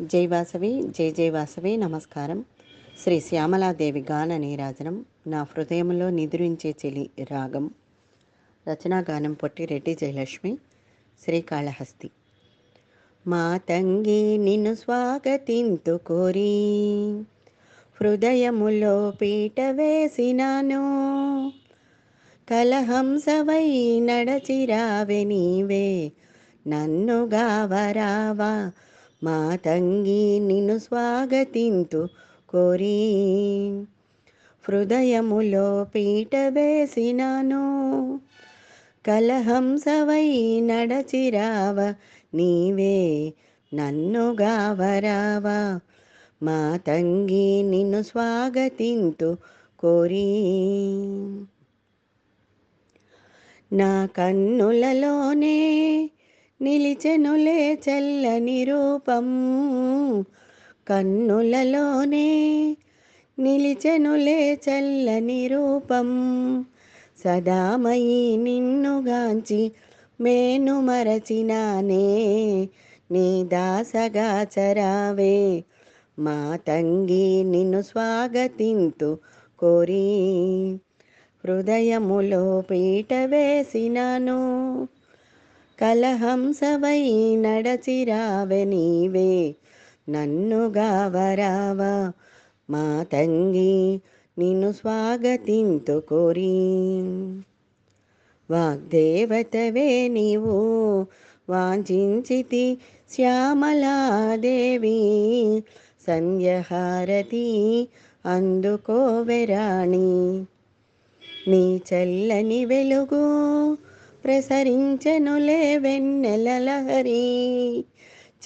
జై వాసవి జై జై వాసవి నమస్కారం. శ్రీ శ్యామలాదేవి గాన నీరాజనం. నా హృదయంలో నిద్రించే చెలి రాగం. రచనాగానం పొట్టిరెడ్డి జయలక్ష్మి. శ్రీకాళహస్తి. మా తంగి నిన్ను స్వాగతింతు కోరి హృదయములో పీట వేసినాను. కలహంసవై నడచిరావే నీవే నన్ను గావరావా. మా తంగి నిన్ను స్వాగతింతు కోరి హృదయములో పీట వేసినాను. కలహంసవై నడచిరావ నీవే నన్ను గావరావా. మా తంగి నిన్ను స్వాగతింతు కోరి నా కన్నులలోనే నిలిచెనులే చల్లని రూపం. కన్నులలోనే నిలిచెనులే చల్లని రూపం. సదామయి నిన్నుగాంచి మేను మరచినానే నీ దాసగా చరావే. మా తంగి నిన్ను స్వాగతింతు కోరి హృదయములో పీట వేసినాను. కలహంసవై నడచిరావే నీవే నన్ను గావరావా. మా తంగి నిన్ను స్వాగతింతు కోరి. వాగ్దేవతవే నీవు వాంఛించితి శ్యామలాదేవి. సంధ్యహారతి అందుకోవెరాణి. నీ చల్లని వెలుగు ప్రసరించెనులే వెన్నెల లహరి.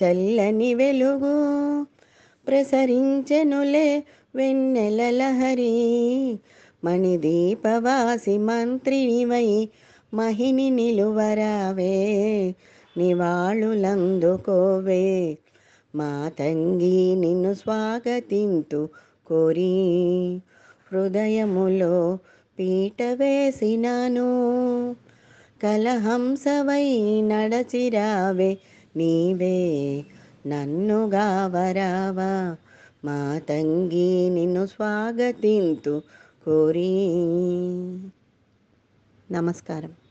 చల్లని వెలుగు ప్రసరించెనులే వెన్నెల లహరి. మణిదీపవాసి మంత్రినివై మహిని నిలువరావే నివాళులందుకోవే. మా తంగి నిన్ను స్వాగతింతు కోరి హృదయములో పీట వేసినాను. కలహంసవై నడచిరావే నీవే నన్ను గావరావా. మా తంగి నిన్ను స్వాగతింతు కోరి. నమస్కారం.